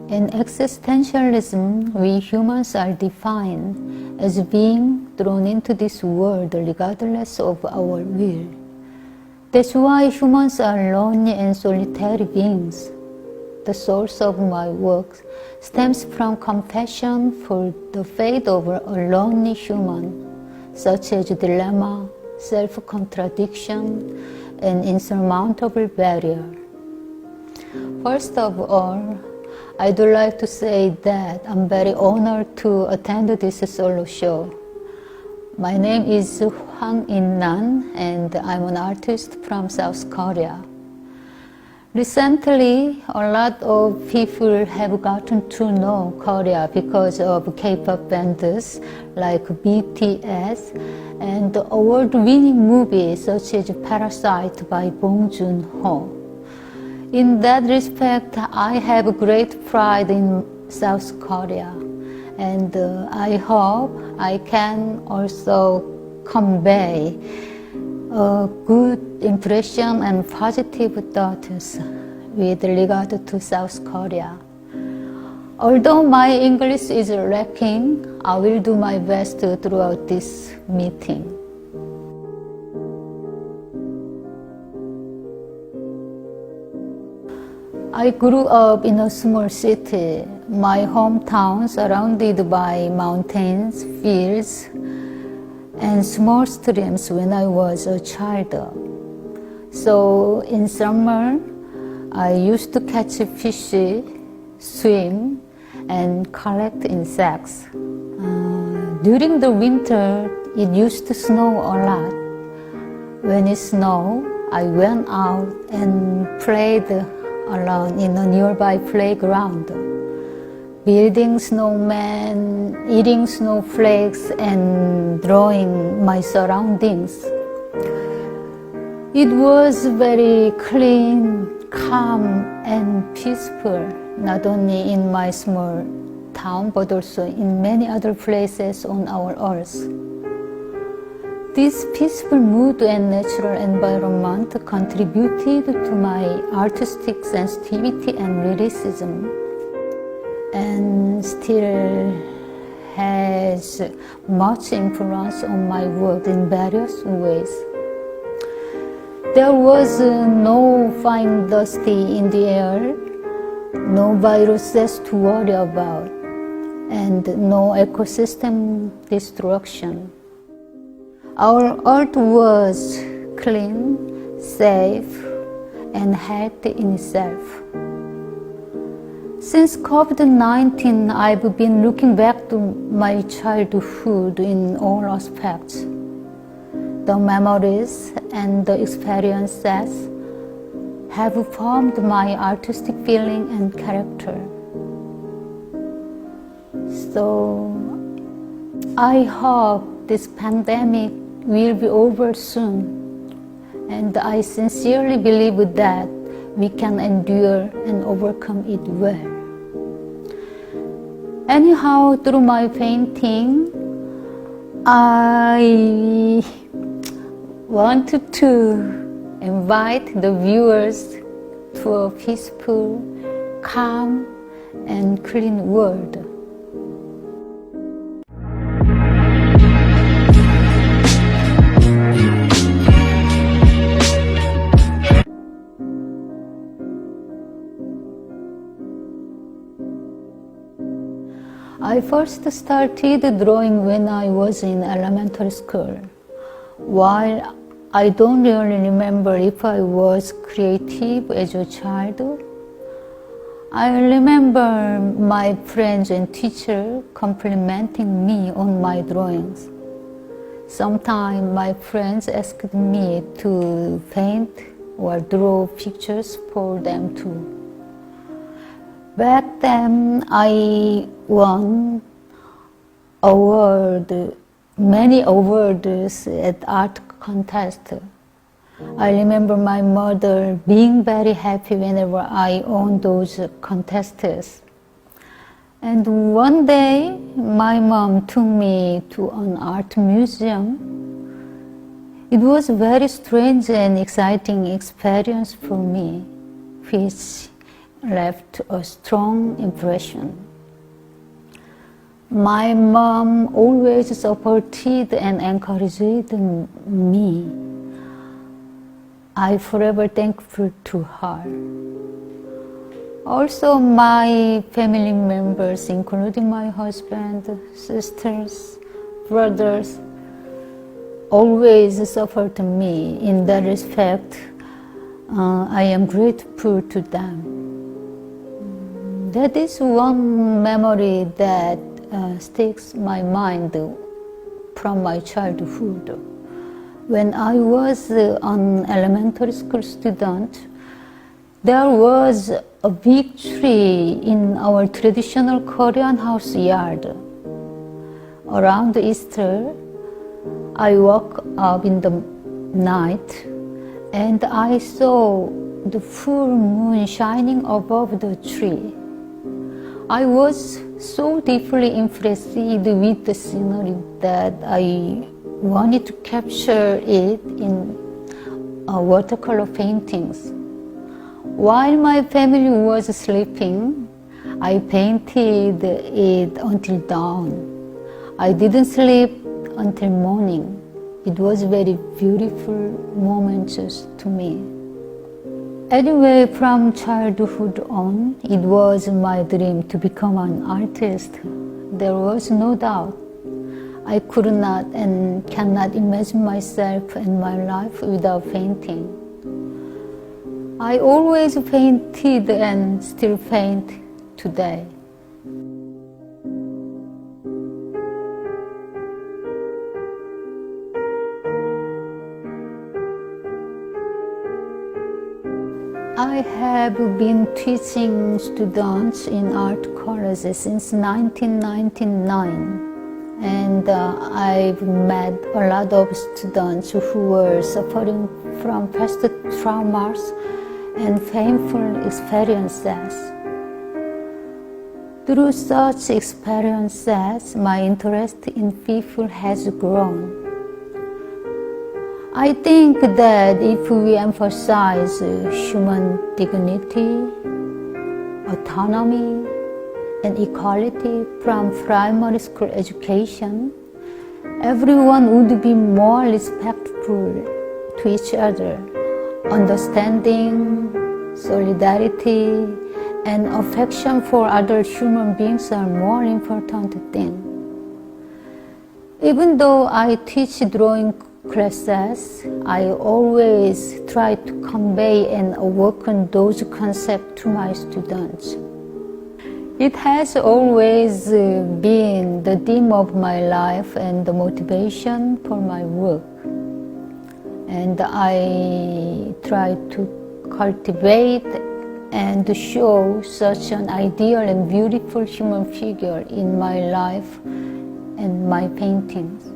In existentialism, we humans are defined as being thrown into this world regardless of our will. That's why humans are lonely and solitary beings. The source of my work stems from compassion for the fate of a lonely human, such as dilemma, self-contradiction, and insurmountable barrier. First of all, I'd like to say that I'm very honored to attend this solo show. My name is Hwang In Ran, and I'm an artist from South Korea. Recently, a lot of people have gotten to know Korea because of K-pop bands like BTS and award-winning movies such as Parasite by Bong Joon-ho. In that respect, I have great pride in South Korea, and I hope I can also convey a good impression and positive thoughts with regard to South Korea. Although my English is lacking, I will do my best throughout this meeting. I grew up in a small city, my hometown surrounded by mountains, fields, and small streams when I was a child. So in summer, I used to catch fish, swim, and collect insects. During the winter, it used to snow a lot. When it snowed, I went out and played alone in a nearby playground, building snowmen, eating snowflakes, and drawing my surroundings. It was very clean, calm, and peaceful, not only in my small town, but also in many other places on our earth. This peaceful mood and natural environment contributed to my artistic sensitivity and lyricism, and still has much influence on my work in various ways. There was no fine dusty in the air, no viruses to worry about, and no ecosystem destruction. Our earth was clean, safe, and healthy in itself. Since COVID-19, I've been looking back to my childhood in all aspects. The memories and the experiences have formed my artistic feeling and character. So I hope this pandemic will be over soon, and I sincerely believe that we can endure and overcome it well. Anyhow, through my painting, I wanted to invite the viewers to a peaceful, calm, and clean world. I first started drawing when I was in elementary school. While I don't really remember if I was creative as a child, I remember my friends and teachers complimenting me on my drawings. Sometimes my friends asked me to paint or draw pictures for them too. Back then, I won many awards at art contests. I remember my mother being very happy whenever I won those contests. And one day, my mom took me to an art museum. It was a very strange and exciting experience for me, which left a strong impression. My mom always supported and encouraged me. I'm forever thankful to her. Also, my family members, including my husband, sisters, brothers, always supported me. In that respect, I am grateful to them. That is one memory that sticks my mind from my childhood. When I was an elementary school student, there was a big tree in our traditional Korean house yard. Around Easter, I woke up in the night and I saw the full moon shining above the tree. I was so deeply impressed with the scenery that I wanted to capture it in watercolor paintings. While my family was sleeping, I painted it until dawn. I didn't sleep until morning. It was very beautiful moment to me. Anyway, from childhood on, it was my dream to become an artist. There was no doubt. I could not and cannot imagine myself and my life without painting. I always painted and still paint today. I have been teaching students in art colleges since 1999, and I've met a lot of students who were suffering from past traumas and painful experiences. Through such experiences, my interest in people has grown. I think that if we emphasize human dignity, autonomy, and equality from primary school education, everyone would be more respectful to each other. Understanding, solidarity, and affection for other human beings are more important things. Even though I teach drawing classes, I always try to convey and awaken those concepts to my students. It has always been the theme of my life and the motivation for my work. And I try to cultivate and show such an ideal and beautiful human figure in my life and my paintings.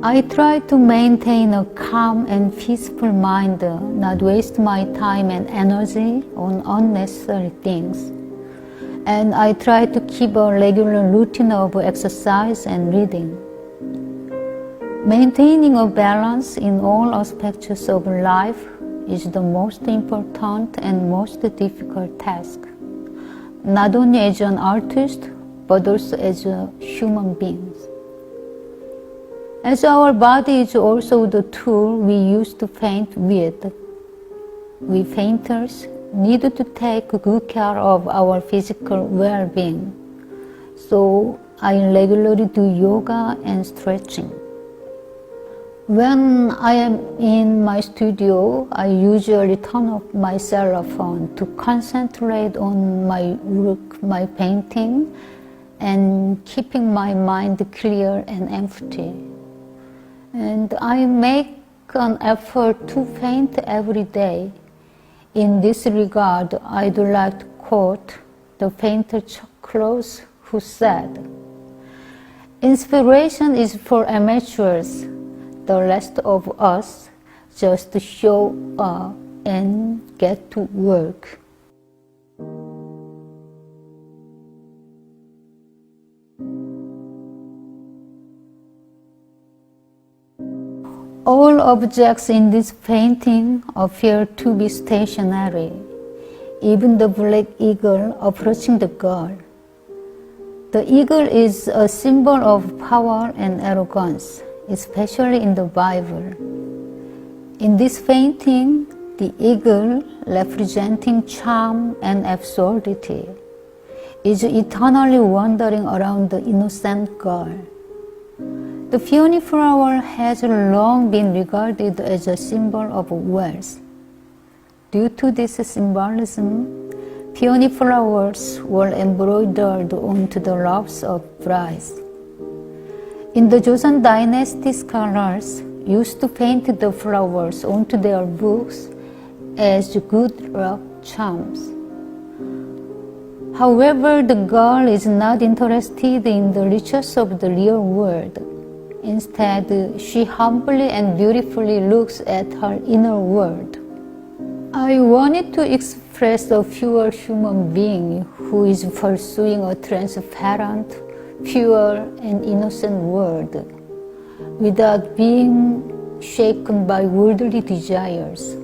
I try to maintain a calm and peaceful mind, not waste my time and energy on unnecessary things. And I try to keep a regular routine of exercise and reading. Maintaining a balance in all aspects of life is the most important and most difficult task, not only as an artist, but also as a human being. As our body is also the tool we use to paint with, we painters need to take good care of our physical well-being. So I regularly do yoga and stretching. When I am in my studio, I usually turn off my cell phone to concentrate on my work, my painting, and keeping my mind clear and empty. And I make an effort to paint every day. In this regard, I'd like to quote the painter Chuck Close, who said, "Inspiration is for amateurs. The rest of us just show up and get to work." All objects in this painting appear to be stationary, even the black eagle approaching the girl. The eagle is a symbol of power and arrogance, especially in the Bible. In this painting, the eagle, representing charm and absurdity, is eternally wandering around the innocent girl. The peony flower has long been regarded as a symbol of wealth. Due to this symbolism, peony flowers were embroidered onto the robes of brides. In the Joseon dynasty, scholars used to paint the flowers onto their books as good luck charms. However, the girl is not interested in the riches of the real world. Instead, she humbly and beautifully looks at her inner world. I wanted to express a pure human being who is pursuing a transparent, pure, and innocent world without being shaken by worldly desires.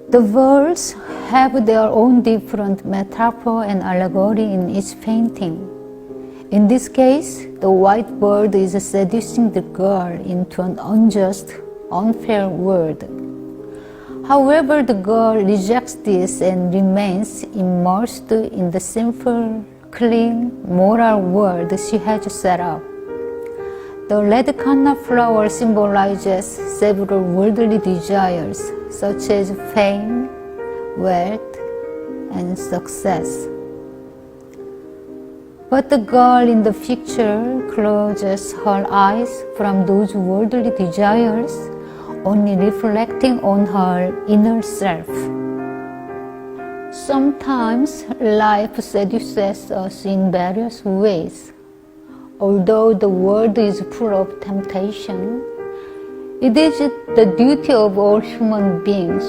The worlds have their own different metaphor and allegory in each painting. In this case, the white bird is seducing the girl into an unjust, unfair world. However, the girl rejects this and remains immersed in the simple, clean, moral world she has set up. The red canna flower symbolizes several worldly desires, such as fame, wealth, and success. But the girl in the picture closes her eyes from those worldly desires, only reflecting on her inner self. Sometimes life seduces us in various ways. Although the world is full of temptation, it is the duty of all human beings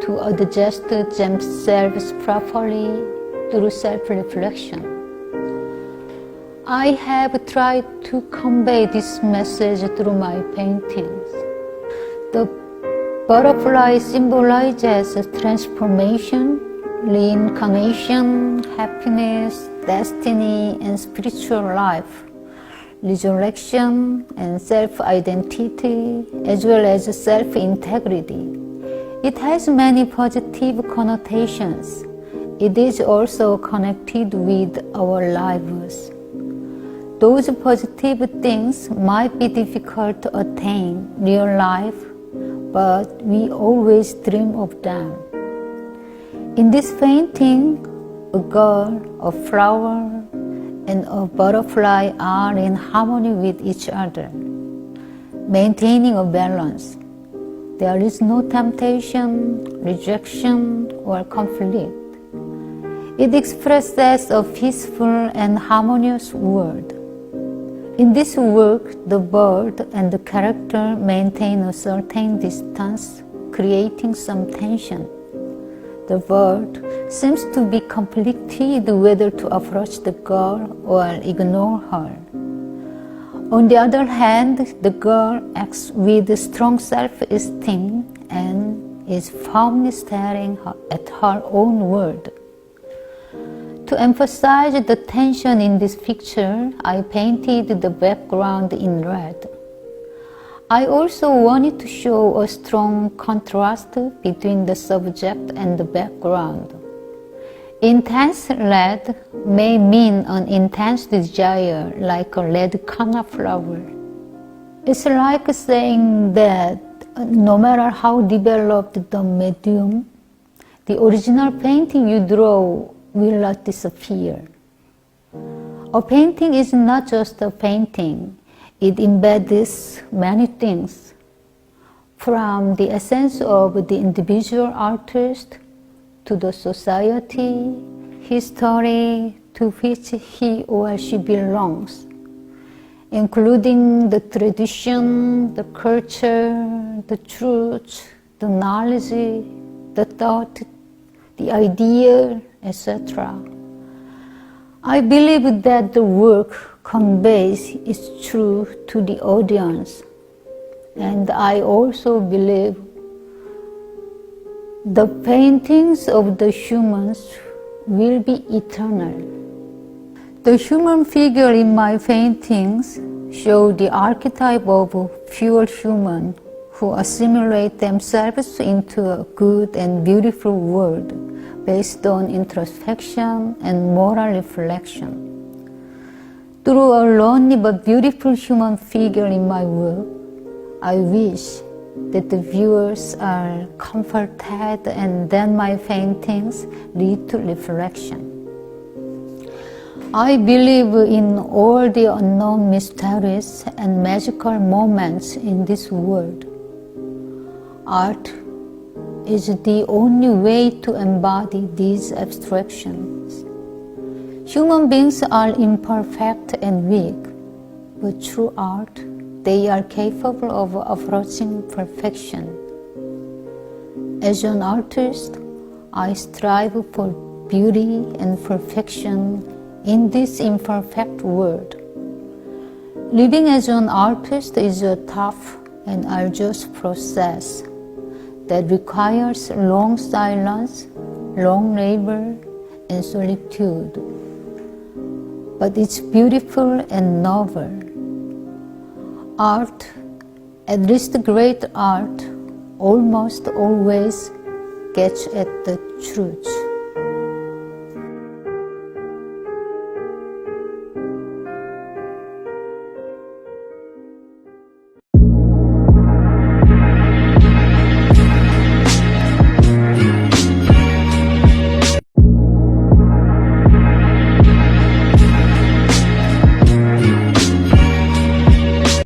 to adjust themselves properly through self-reflection. I have tried to convey this message through my paintings. The butterfly symbolizes transformation, reincarnation, happiness, destiny, and spiritual life, resurrection, and self-identity, as well as self-integrity. It has many positive connotations. It is also connected with our lives. Those positive things might be difficult to attain in real life, but we always dream of them. In this painting, a girl, a flower, and a butterfly are in harmony with each other, maintaining a balance. There is no temptation, rejection, or conflict. It expresses a peaceful and harmonious world. In this work, the bird and the character maintain a certain distance, creating some tension. The bird seems to be conflicted whether to approach the girl or ignore her. On the other hand, the girl acts with strong self-esteem and is firmly staring at her own world. To emphasize the tension in this picture, I painted the background in red. I also wanted to show a strong contrast between the subject and the background. Intense red may mean an intense desire, like a red canna flower. It's like saying that no matter how developed the medium, the original painting you draw will not disappear. A painting is not just a painting. It embeds many things, from the essence of the individual artist to the society, history to which he or she belongs, including the tradition, the culture, the truth, the knowledge, the thought, the idea, etc. I believe that the work conveys its truth to the audience. And I also believe the paintings of the humans will be eternal. The human figure in my paintings show the archetype of a pure human who assimilate themselves into a good and beautiful world based on introspection and moral reflection. Through a lonely but beautiful human figure in my work, I wish that the viewers are comforted and then my paintings lead to reflection. I believe in all the unknown mysteries and magical moments in this world. Art is the only way to embody these abstractions. Human beings are imperfect and weak, but through art, they are capable of approaching perfection. As an artist, I strive for beauty and perfection in this imperfect world. Living as an artist is a tough and arduous process that requires long silence, long labor, and solitude. But it's beautiful and novel. Art, at least great art, almost always gets at the truth.